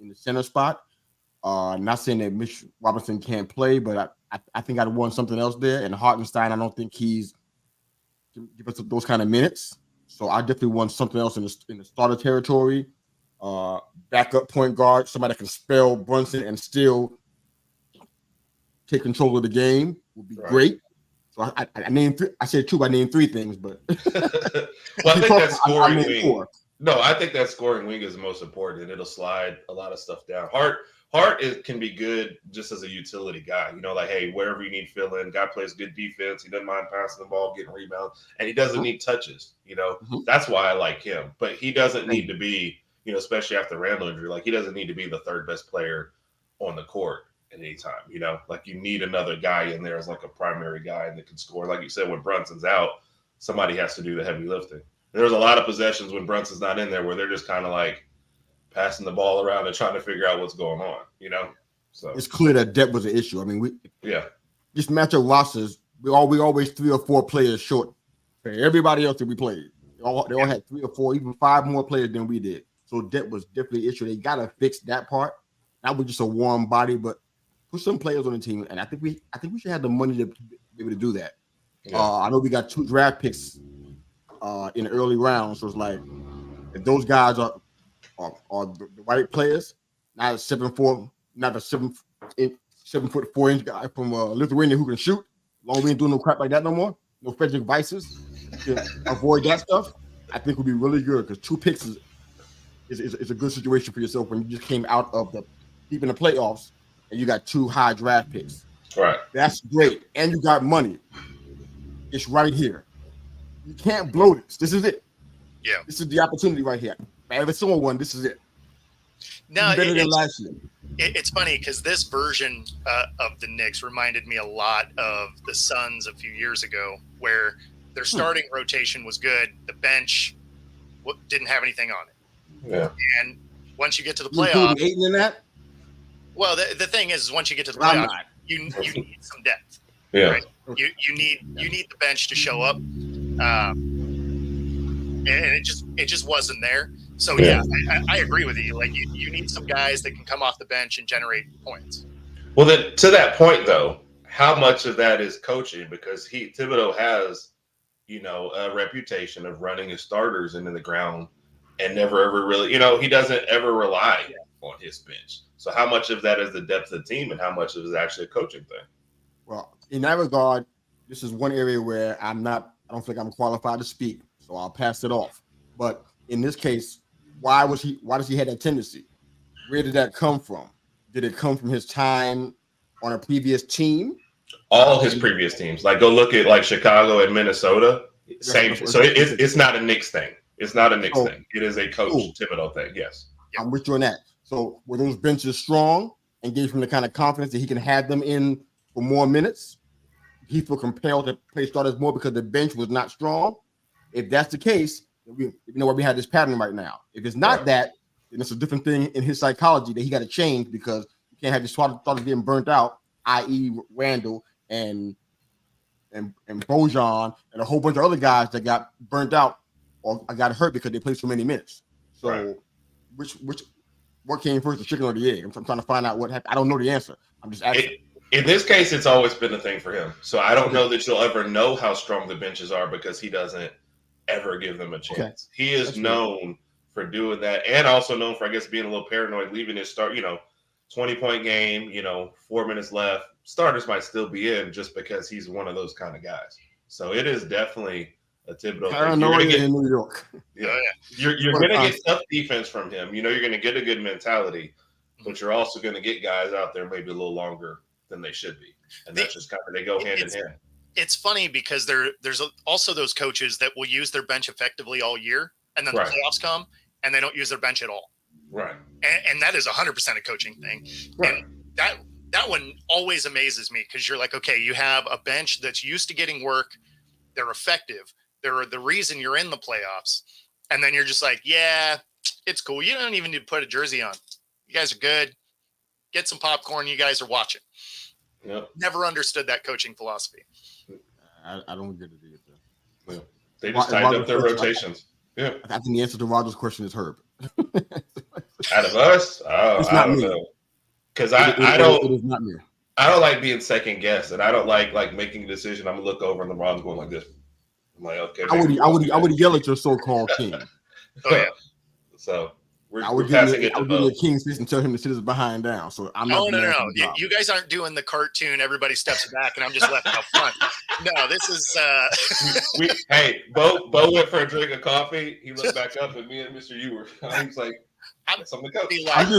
in the center spot. Not saying that Mitch Robinson can't play, but I think I'd want something else there. And Hartenstein, I don't think he's can give us those kind of minutes. So I definitely want something else in the starter territory. Backup point guard, somebody that can spell Brunson and still take control of the game would be great. So I named 3. I said 2. I named 3 things, but well, I think that scoring wing. 4. No, I think that scoring wing is the most important, and it'll slide a lot of stuff down. Hart can be good just as a utility guy. Like, hey, wherever you need fill in, guy plays good defense. He doesn't mind passing the ball, getting rebounds, and he doesn't need touches. That's why I like him. But he doesn't need to be, especially after Randall injury, like he doesn't need to be the 3rd best player on the court at any time. Like you need another guy in there as like a primary guy that can score. Like you said, when Brunson's out, somebody has to do the heavy lifting. There's a lot of possessions when Brunson's not in there where they're just kind of like passing the ball around and trying to figure out what's going on, So it's clear that depth was an issue. I mean, just matchup rosters, we always 3 or 4 players short for everybody else that we played. They all had 3 or 4, even 5 more players than we did. So depth was definitely an issue. They gotta fix that part. That was just a warm body, but put some players on the team, and I think we should have the money to be able to do that. Yeah. I know we got 2 draft picks in the early rounds, so it's like if those guys are the right players, not a 7'4", not a 7'4" guy from Lithuania who can shoot. As long as we ain't doing no crap like that no more, no Frederick Vices, to avoid that stuff. I think would be really good because 2 picks is a good situation for yourself when you just came out of the deep in the playoffs and you got 2 high draft picks. Right. That's great, and you got money. It's right here. You can't blow this. This is it. Yeah. This is the opportunity right here. If it's someone, this is it. No, better than last year. It's funny because this version of the Knicks reminded me a lot of the Suns a few years ago, where their starting rotation was good. The bench didn't have anything on it. Yeah. And once you get to the You including playoffs, Aiden in that? well, the thing is once you get to the I'm playoffs, not. you need some depth. Yeah. Right? You need the bench to show up, and it just wasn't there. So yeah, I agree with you. Like you need some guys that can come off the bench and generate points. Well, then to that point though, how much of that is coaching? Because Thibodeau has, a reputation of running his starters into the ground and never ever really, he doesn't ever rely on his bench. So how much of that is the depth of the team, and how much of it is actually a coaching thing? Well, in that regard, this is one area where I don't think I'm qualified to speak, so I'll pass it off. But in this case, why does he have that tendency? Where did that come from? Did it come from his time on a previous team? All his previous teams, like go look at like Chicago and Minnesota. Same. So it's not a Knicks thing. It's not a Knicks thing. It is a coach Thibodeau thing. Yes, I'm with you on that. So were those benches strong and gave him the kind of confidence that he can have them in for more minutes? He feel compelled to play starters more because the bench was not strong. If that's the case, we know where we have this pattern right now. If it's not that, then it's a different thing in his psychology that he got to change, because you can't have your starters getting burnt out, i.e. Randall and Bojan and a whole bunch of other guys that got burnt out or got hurt because they played so many minutes. So what came first, the chicken or the egg? I'm trying to find out what happened. I don't know the answer. I'm just asking. In this case, it's always been a thing for him. So I don't know that you'll ever know how strong the benches are, because he doesn't ever give them a chance. Okay. He is known for doing that, and also known for, I guess, being a little paranoid, leaving his 20-point game, 4 minutes left. Starters might still be in just because he's one of those kind of guys. So it is definitely a Thibodeau thing. You're going to get in New York. You're going to get tough defense from him. You're going to get a good mentality, but you're also going to get guys out there maybe a little longer than they should be. And that's just kind of, they go hand in hand. It's funny because there's also those coaches that will use their bench effectively all year, and then the playoffs come and they don't use their bench at all. Right. And that is 100% a coaching thing. Right. And that one always amazes me, because you're like, okay, you have a bench that's used to getting work. They're effective. They're the reason you're in the playoffs. And then you're just like, yeah, it's cool. You don't even need to put a jersey on. You guys are good. Get some popcorn. You guys are watching. Yep. Never understood that coaching philosophy. I don't get it either. Yeah. They just tightened up their rotations. Yeah. I think the answer to Roger's question is Herb. Out of us? Oh, it's I not don't me. know. Because I don't. It is not me. I don't like being second guessed, and I don't like making a decision. I'm gonna look over and LeBron's going like this. I'm like, okay. I would yell at your so-called king. So I would give you a king's fist and tell him to sit his behind down. So I'm not. No. You guys aren't doing the cartoon. Everybody steps back, and I'm just left out front. No, this is. Hey, Bo went for a drink of coffee. He looked back up at me and Mr. Ewer. He's like, I'm just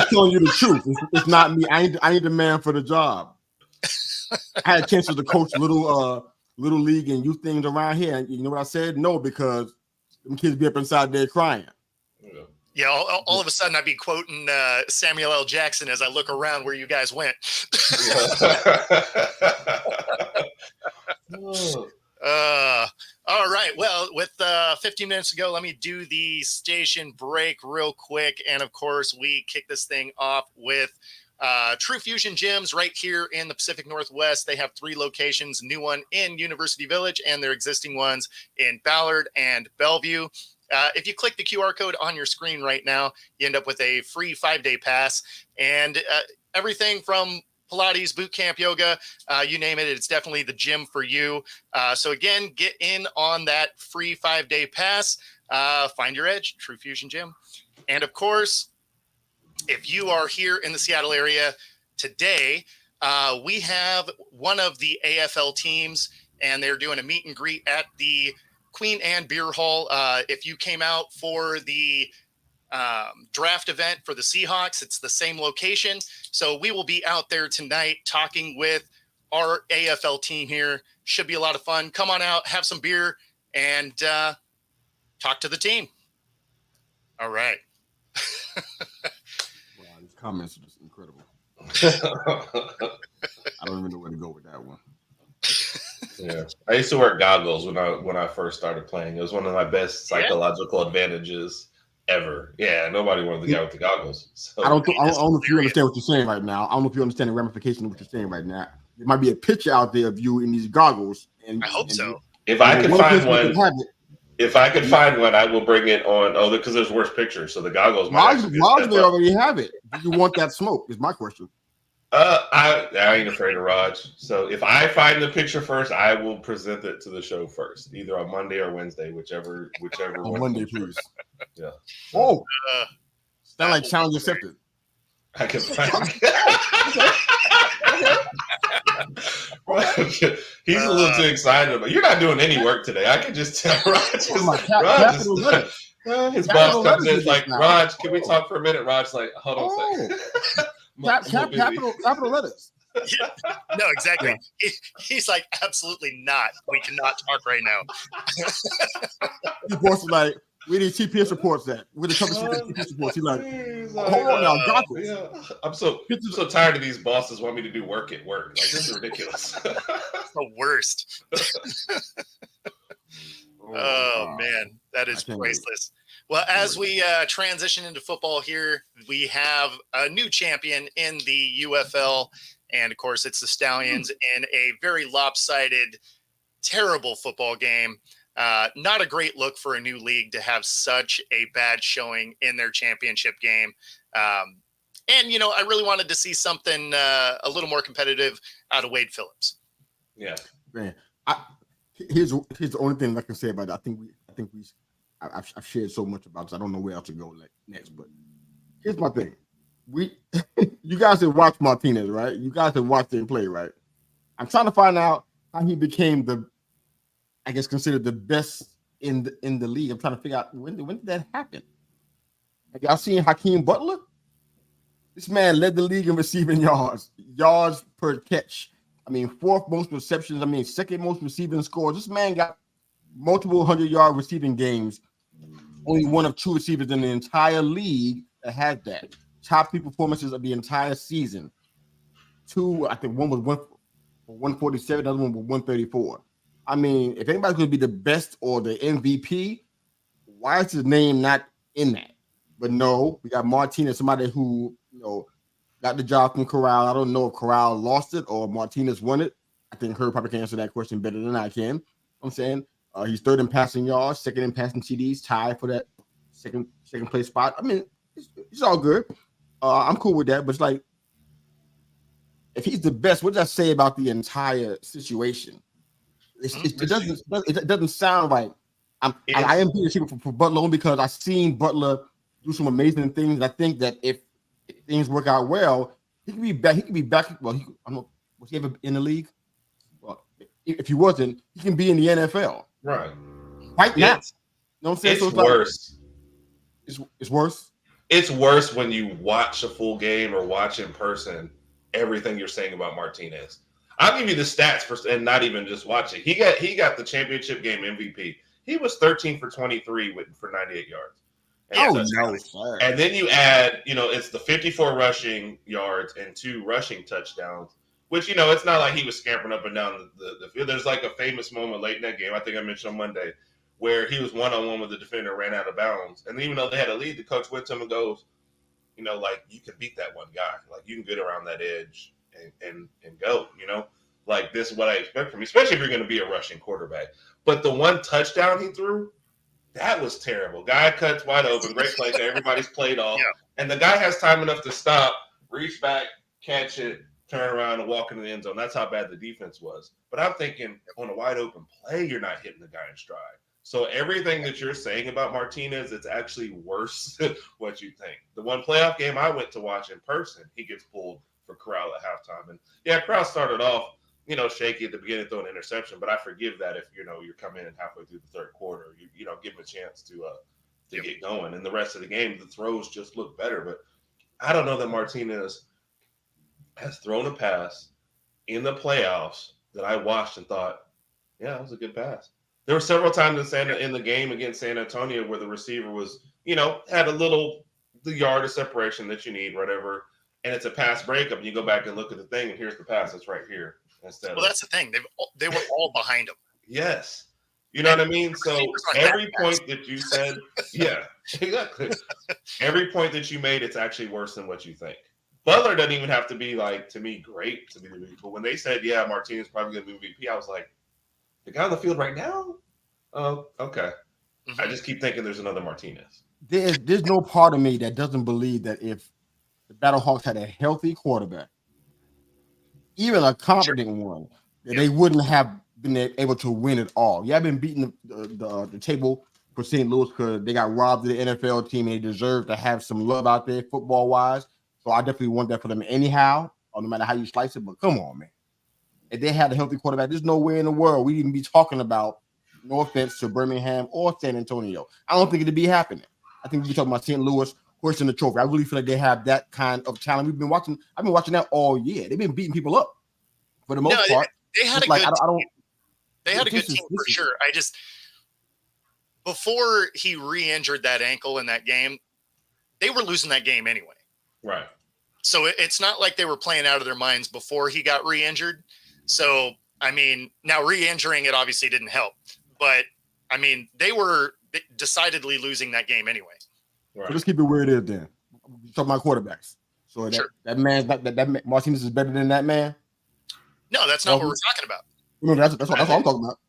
telling you the truth. It's not me. I need the man for the job. I had chances to coach little league and youth things around here, and you know what I said? No, because them kids be up inside there crying. Yeah, all of a sudden I'd be quoting Samuel L. Jackson as I look around where you guys went. All right. Well, with 15 minutes to go, let me do the station break real quick. And of course, we kick this thing off with True Fusion Gyms right here in the Pacific Northwest. They have 3 locations, new one in University Village and their existing ones in Ballard and Bellevue. If you click the QR code on your screen right now, you end up with a free 5-day pass, and everything from Pilates, boot camp, yoga, you name it, it's definitely the gym for you. So again, get in on that free 5-day pass. Find your edge, True Fusion Gym. And of course, if you are here in the Seattle area today, we have one of the AFL teams, and they're doing a meet and greet at the Queen Anne Beer Hall. If you came out for the draft event for the Seahawks, it's the same location. So we will be out there tonight talking with our AFL team here. Should be a lot of fun. Come on out, have some beer, and talk to the team. All right. Wow, these comments are just incredible. I don't even know where to go with that one. Yeah, I used to wear goggles when I first started playing. It was one of my best psychological advantages ever. Yeah, nobody wanted the guy with the goggles. So I don't know if you understand what you're saying right now. I don't know if you understand the ramification of what you're saying right now. There might be a picture out there of you in these goggles. And I hope so. If I could find one, it. I will bring it on. Oh, because there's worse pictures, so the goggles might may already have it. Do you want that smoke? Is my question. I ain't afraid of Raj. So if I find the picture first, I will present it to the show first, either on Monday or Wednesday, whichever. On Monday, please. Yeah. Oh, sound like challenge accepted. I can find. He's a little too excited, but you're not doing any work today. I can just tell Raj. His boss comes in like, Raj, can we talk for a minute? Raj's like, hold on a second. Capital letters. No, exactly. Yeah. He's like, absolutely not. We cannot talk right now. His boss is like, we need TPS reports that. We're the company TPS reports. He's like, hold on now, goggles. Yeah. I'm so tired of these bosses want me to do work at work. Like, this is ridiculous. The worst. Oh man, that is priceless. Well, as we transition into football here, we have a new champion in the UFL. And of course, it's the Stallions in a very lopsided, terrible football game. Not a great look for a new league to have such a bad showing in their championship game. And, you know, I really wanted to see something a little more competitive out of Wade Phillips. Yeah. Man, here's the only thing I can say about it. I've shared so much about this. I don't know where else to go next, but here's my thing. You guys have watched Martinez, right? You guys have watched him play, right? I'm trying to find out how he became considered the best in the league. I'm trying to figure out when did that happen? Have y'all seen Hakeem Butler? This man led the league in receiving yards per catch. I mean, fourth most receptions. I mean, second most receiving scores. This man got multiple 100-yard receiving games. Only one of two receivers in the entire league that had that. Top three performances of the entire season. Two, I think one was 147, the other one was 134. I mean, if anybody's going to be the best or the MVP, why is his name not in that? But no, we got Martinez, somebody who, you know, got the job from Corral. I don't know if Corral lost it or Martinez won it. I think Herb probably can answer that question better than I can. I'm saying he's third in passing yards, second in passing TDs, tied for that second place spot. I mean, it's all good. I'm cool with that, but it's like, if he's the best, what does that say about the entire situation? It doesn't sound right. I am being for Butler only because I've seen Butler do some amazing things. I think that if things work out well, he can be back. He can be back. Well, I don't know. Was he ever in the league? Well, if he wasn't, he can be in the NFL. Right now. You know what I'm saying? It's worse. It's worse. It's worse when you watch a full game or watch in person everything you're saying about Martinez. I'll give you the stats and not even just watch it. He got the championship game MVP. He was 13 for 23 for 98 yards. And then you add, you know, it's the 54 rushing yards and 2 rushing touchdowns, which, you know, it's not like he was scampering up and down the field. There's like a famous moment late in that game, I think I mentioned on Monday, where he was one-on-one with the defender, ran out of bounds. And even though they had a lead, the coach went to him and goes, you know, like, you can beat that one guy. Like, you can get around that edge and go, you know? Like, this is what I expect from you, especially if you're going to be a rushing quarterback. But the one touchdown he threw, that was terrible. Guy cuts wide open, great play. Everybody's played off. Yeah. And the guy has time enough to stop, reach back, catch it, turn around, and walk into the end zone. That's how bad the defense was. But I'm thinking, on a wide open play, you're not hitting the guy in stride. So everything that you're saying about Martinez, it's actually worse than what you think. The one playoff game I went to watch in person, he gets pulled for Corral at halftime. And yeah, Corral started off, you know, shaky at the beginning, throwing an interception, but I forgive that if, you know, you're coming in halfway through the third quarter, you know, give him a chance to get going. And the rest of the game, the throws just look better. But I don't know that Martinez has thrown a pass in the playoffs that I watched and thought, yeah, that was a good pass. There were several times in the game against San Antonio where the receiver was, you know, had the yard of separation that you need, whatever, and it's a pass breakup, and you go back and look at the thing, and here's the pass that's right here. That's the thing. They were all behind him. Yes. You know what I mean? So receivers aren't every that point fast. that you said, yeah, exactly. Every point that you made, it's actually worse than what you think. Butler doesn't even have to be like, to me, great to be the MVP. But when they said, yeah, Martinez probably going to be MVP, I was like, the guy on the field right now? Oh, okay. Mhm. I just keep thinking there's another Martinez. There's no part of me that doesn't believe that if the Battlehawks had a healthy quarterback, even a competent one, that they wouldn't have been able to win it all. Yeah, I've been beating the table for St. Louis because they got robbed of the NFL team and they deserve to have some love out there football wise. So I definitely want that for them anyhow, or no matter how you slice it. But come on, man. If they had a healthy quarterback, there's no way in the world we'd even be talking about, no offense to Birmingham or San Antonio. I don't think it'd be happening. I think we'd be talking about St. Louis hoisting the trophy. I really feel like they have that kind of talent. I've been watching that all year. They've been beating people up for the most part. They had a Like, good I don't. They had a good team for sure. I just, before he re-injured that ankle in that game, they were losing that game anyway. Right. So it's not like they were playing out of their minds before he got re-injured. So, I mean, now re-injuring it obviously didn't help. But, I mean, they were decidedly losing that game anyway. Right. So let's keep it where it is then. Talk about quarterbacks. So Sure. that man's not that Martinez is better than that man. No, that's not what we're talking about. No, that's what I'm talking about.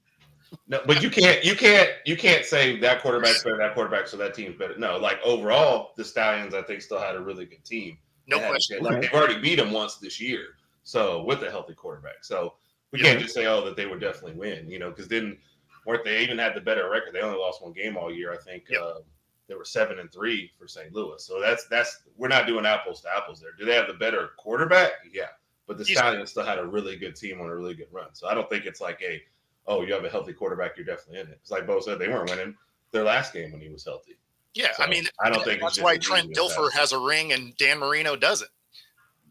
No, but you can't say that quarterback's better, that quarterback, so that team's better. No, like overall, the Stallions, I think, still had a really good team. No question. Like they've already beat them once this year, so with a healthy quarterback. So we can't just say, oh, that they would definitely win, because then weren't they even had the better record? They only lost one game all year. I think they were 7-3 for St. Louis. So that's we're not doing apples to apples there. Do they have the better quarterback? Yeah, but the Stallions still had a really good team on a really good run. So I don't think it's like oh, you have a healthy quarterback, you're definitely in it. It's like Bo said, they weren't winning their last game when he was healthy. Yeah, So I mean, I don't think that's why Trent Dilfer has a ring and Dan Marino doesn't.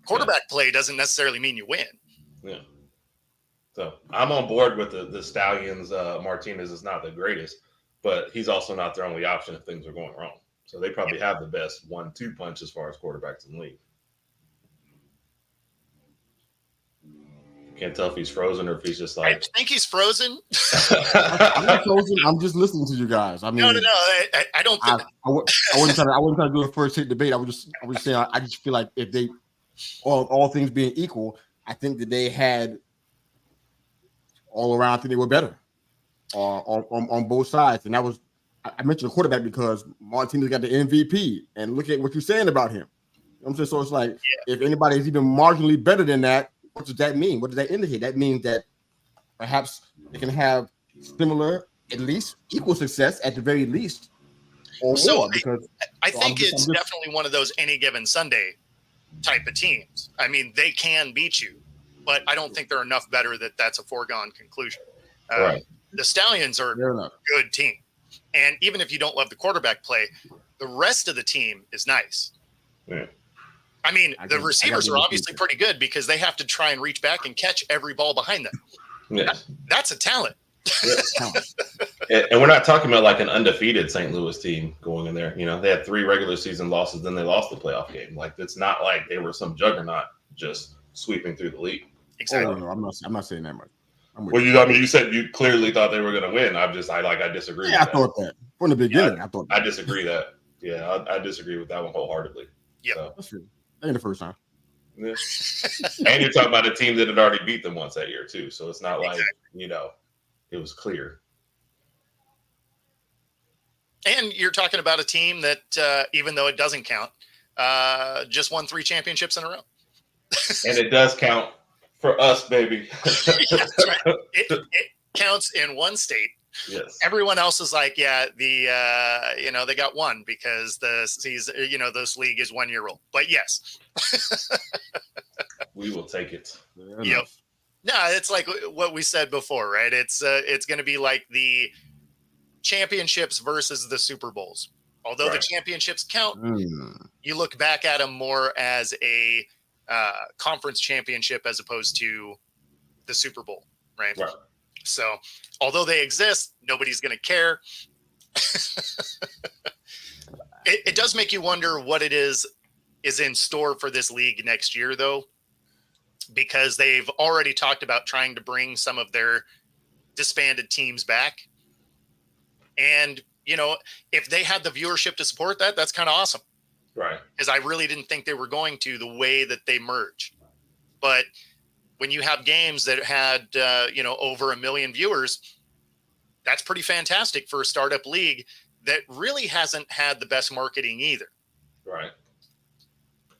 Quarterback play doesn't necessarily mean you win. Yeah. So I'm on board with the Stallions. Martinez is not the greatest, but he's also not their only option if things are going wrong. So they probably have the best 1-2 punch as far as quarterbacks in the league. Can't tell if he's frozen or if he's just like. I think he's frozen. I'm not frozen. I'm just listening to you guys. I mean, no. I don't think. I wasn't trying to do a first hit debate. I was saying I just feel like if they, all things being equal, I think that they had all around. I think they were better on both sides. And that was, I mentioned the quarterback because Martinez got the MVP, and look at what you're saying about him. You know what I'm saying? So it's like if anybody is even marginally better than that, what does that mean? What does that indicate? That means that perhaps they can have similar, at least equal success at the very least, or more. Because I think it's definitely one of those any given Sunday type of teams. I mean, they can beat you, but I don't think they're enough better that that's a foregone conclusion. Right. The Stallions are a good team, and even if you don't love the quarterback play, the rest of the team is nice. Yeah. I mean, the receivers are obviously pretty good because they have to try and reach back and catch every ball behind them. Yes. That's a talent. And we're not talking about like an undefeated St. Louis team going in there. They had 3 regular season losses, then they lost the playoff game. Like it's not like they were some juggernaut just sweeping through the league. Exactly. Oh, no, I'm not saying that much. Well, you said you clearly thought they were going to win. I disagree. Yeah, I thought that from the beginning. I disagree that. Yeah, I disagree with that one wholeheartedly. Yeah, so. That's true. Ain't the first time. Yeah. And you're talking about a team that had already beat them once that year too. So it's not like it was clear. And you're talking about a team that, even though it doesn't count, just won 3 championships in a row. And it does count for us, baby. That's right. It counts in one state. Yes. Everyone else is like, they got one because this league is 1 year old. But yes, we will take it. Yep. No, it's like what we said before, right? It's going to be like the championships versus the Super Bowls. Although the championships count, you look back at them more as a conference championship as opposed to the Super Bowl, right? So, although they exist, nobody's going to care. It does make you wonder what it is in store for this league next year, though, because they've already talked about trying to bring some of their disbanded teams back. And, if they had the viewership to support that, that's kind of awesome. Right. Because I really didn't think they were going to the way that they merged. But when you have games that had, over 1 million viewers, that's pretty fantastic for a startup league that really hasn't had the best marketing either. Right.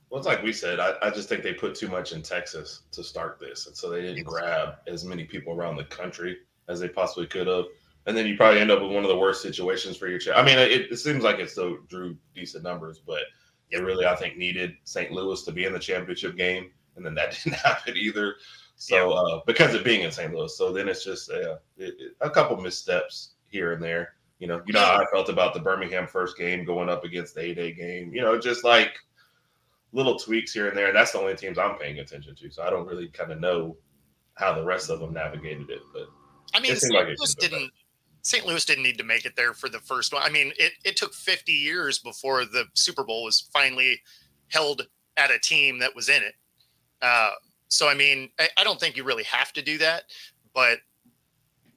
Well, it's like we said, I just think they put too much in Texas to start this. And so they didn't grab as many people around the country as they possibly could have. And then you probably end up with one of the worst situations for your I mean, it seems like it still drew decent numbers, but it really, I think, needed St. Louis to be in the championship game. And then that didn't happen either. So because of being in St. Louis. So then it's just a couple missteps here and there. You know how I felt about the Birmingham first game going up against the A-Day game. Just like little tweaks here and there. And that's the only teams I'm paying attention to. So I don't really kind of know how the rest of them navigated it. But I mean, St. Louis didn't need to make it there for the first one. I mean, it took 50 years before the Super Bowl was finally held at a team that was in it. So, I mean, I don't think you really have to do that, but.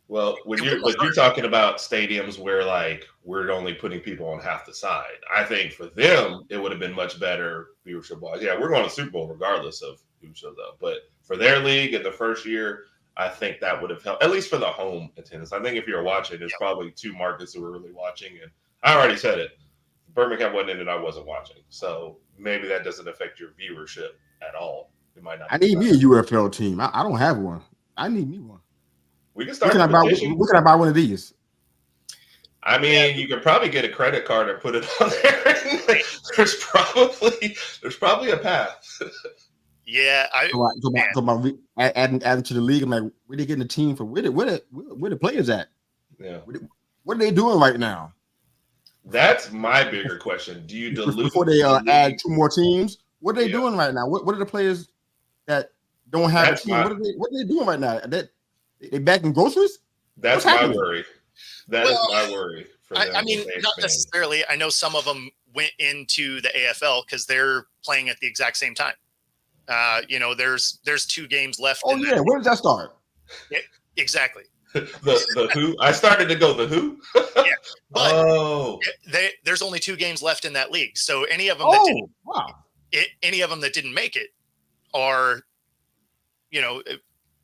Well, you're talking about stadiums where like we're only putting people on half the side. I think for them, it would have been much better viewership wise. Yeah, we're going to Super Bowl regardless of who shows up. But for their league in the first year, I think that would have helped, at least for the home attendance. I think if you're watching, there's probably 2 markets that were really watching. And I already said it. Birmingham wasn't in it, I wasn't watching. So maybe that doesn't affect your viewership at all. It might not. I need me a UFL team. I don't have one. I need me one. We can start. Where can I buy one of these? I mean, you could probably get a credit card and put it on there. there's probably a path. Yeah, adding to the league. I'm like, where they getting the team from? Where the players at? Yeah. What are they doing right now? That's my bigger question. Do you dilute before they add 2 more teams? What are they doing right now? What are the players that don't have a team? What are they doing right now? They bagging groceries? That's my worry. That is my worry. For them I mean, not necessarily. I know some of them went into the AFL because they're playing at the exact same time. There's 2 games left. Oh yeah, when does that start? Yeah, exactly. the who? I started to go the who. Yeah, but there's only 2 games left in that league. So any of them any of them that didn't make it are,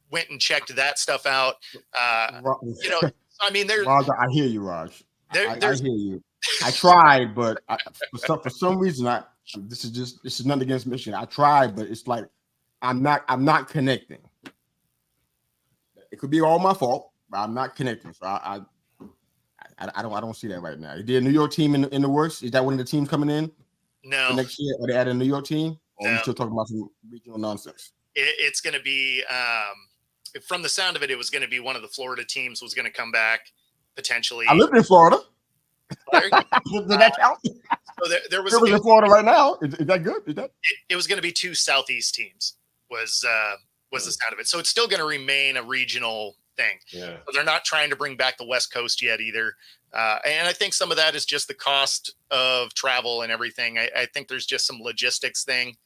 went and checked that stuff out. I mean, Raj, I hear you, Raj. I hear you. I tried, but for some reason, this is nothing against Michigan. I tried, but it's like I'm not connecting. It could be all my fault, but I'm not connecting. So I don't see that right now. Is there a New York team in the works? Is that one of the teams coming in? No. Next year, are they adding a New York team? Or are we still talking about some regional nonsense? It's going to be, from the sound of it, it was going to be one of the Florida teams was going to come back potentially. I lived in Florida. Did that count? So there was in Florida right now. Is that good? It was going to be 2 Southeast teams was the sound of it. So it's still going to remain a regional thing. Yeah. So they're not trying to bring back the West Coast yet either. And I think some of that is just the cost of travel and everything. I think there's just some logistics thing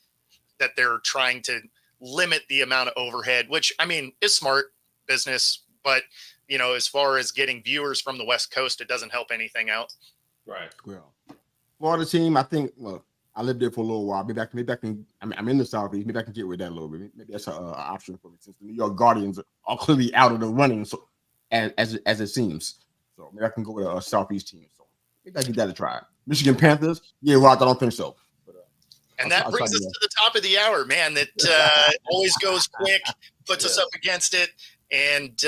that they're trying to limit the amount of overhead, which I mean is smart business, but as far as getting viewers from the West Coast, it doesn't help anything out. Right. Well, Florida team, I think. Well, I lived there for a little while. Maybe I can. I'm in the Southeast. Maybe I can get with that a little bit. Maybe that's an option for me since the New York Guardians are clearly out of the running. So, as it seems, so maybe I can go with a Southeast team. So maybe I can give that a try. Michigan Panthers. Yeah, Rod, I don't think so. And that brings us to the top of the hour, man. That always goes quick, puts us up against it. And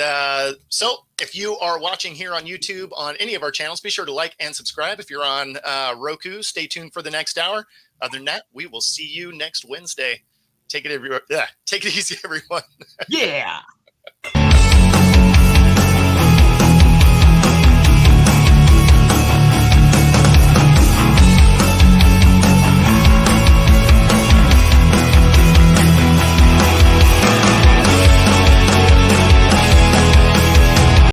so if you are watching here on YouTube on any of our channels, be sure to like and subscribe. If you're on Roku, stay tuned for the next hour. Other than that, we will see you next Wednesday. Take it easy, everyone. Yeah.